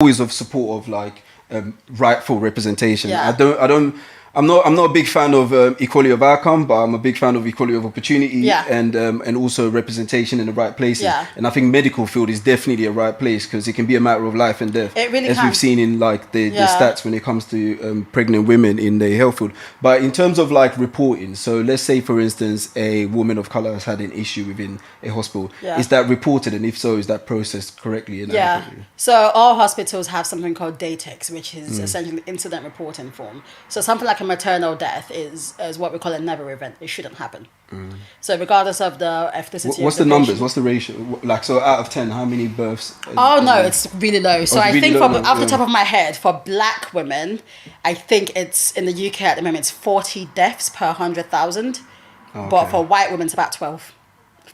always of support of like rightful representation. Yeah. I'm not a big fan of equality of outcome, but I'm a big fan of equality of opportunity. Yeah. And also representation in the right places. Yeah. And I think medical field is definitely a right place because it can be a matter of life and death. It really as can. we've seen in like the Yeah. stats when it comes to pregnant women in the health field. But in terms of like reporting, so let's say for instance a woman of color has had an issue within a hospital. Yeah. Is that reported, and if so, is that processed correctly? And Yeah. adequately? So all hospitals have something called DATEX, which is essentially incident reporting form. So something like a maternal death is what we call a never event. It shouldn't happen. So regardless of the ethnicity. What's of the numbers? patient- What's the ratio? Like, so out of 10, how many births? Oh no, it's really low. So it's I really think low from now, off the yeah. top of my head, for black women, I think it's in the UK at the moment it's 40 deaths per 100,000. Oh, But okay. for white women it's about 12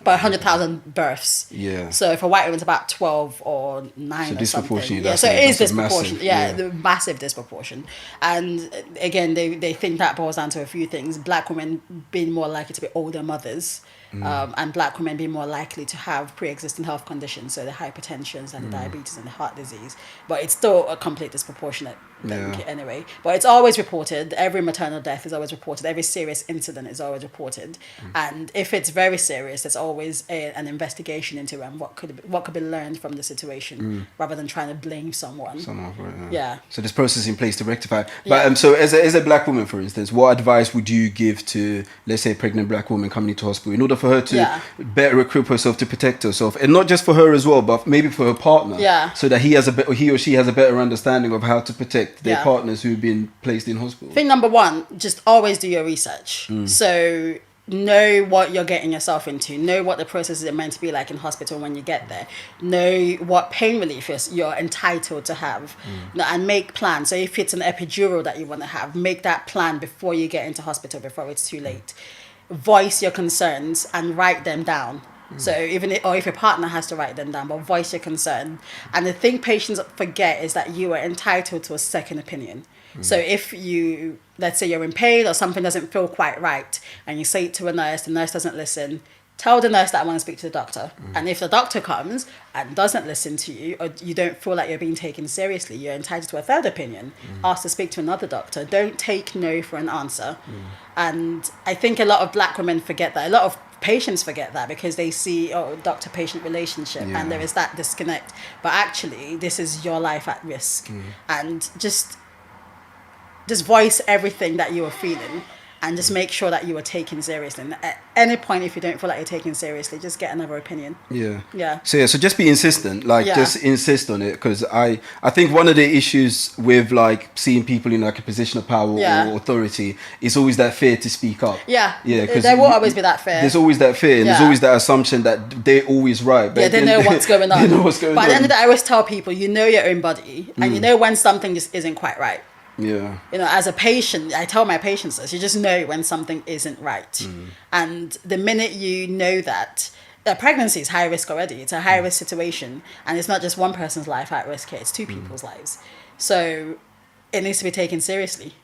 per 100,000 births. Yeah. So for white women it's about 12 or 9 So or disproportionate, something. Yeah, that's so it is that's a disproportionate. massive, Yeah, yeah. the massive disproportion. And again, they think that boils down to a few things. Black women being more likely to be older mothers. And black women being more likely to have pre-existing health conditions, so the hypertensions and the diabetes and the heart disease. But it's still a complete disproportionate thing Yeah. anyway. But it's always reported. Every maternal death is always reported. Every serious incident is always reported. And if it's very serious, there's always an investigation into what could be learned from the situation, rather than trying to blame someone. Yeah. So there's process in place to rectify. Yeah. But so as a black woman, for instance, what advice would you give to, let's say, a pregnant black woman coming into hospital in order for her to Yeah. better equip herself to protect herself, and not just for her as well, but maybe for her partner, Yeah. so that he or she has a better understanding of how to protect their Yeah. partners who've been placed in hospital. Thing number one, just always do your research. So know what you're getting yourself into. Know what the processes are meant to be like in hospital when you get there. Know what pain relief you're entitled to have. And make plans. So if it's an epidural that you want to have, make that plan before you get into hospital, before it's too late. Voice your concerns and write them down. So if your partner has to write them down, but voice your concern. And the thing patients forget is that you are entitled to a second opinion. So if let's say you're in pain or something doesn't feel quite right, and you say it to a nurse, the nurse doesn't listen, tell the nurse that I want to speak to the doctor. And if the doctor comes and doesn't listen to you, or you don't feel like you're being taken seriously, you're entitled to a third opinion. Ask to speak to another doctor. Don't take no for an answer. And I think a lot of black women forget that. A lot of patients forget that because they see doctor-patient relationship, and there is that disconnect. But actually, this is your life at risk. And just voice everything that you are feeling, and just make sure that you are taken seriously. And at any point, if you don't feel like you're taken seriously, just get another opinion. Yeah. So just be insistent, like Yeah. just insist on it, because I think one of the issues with like seeing people in like a position of power Yeah. or authority is always that fear to speak up. Yeah. 'Cause There will always be that fear. There's always that fear, and there's Yeah. always that assumption that they're always right. But Yeah, they know what's going on. They know what's going But on. at the end of the day, I always tell people, you know your own body, and you know when something just isn't quite right. Yeah. As a patient, I tell my patients this, you just know when something isn't right. And the minute you know that, pregnancy is high risk already. It's a high risk situation. And it's not just one person's life at risk here, it's two people's lives. So it needs to be taken seriously.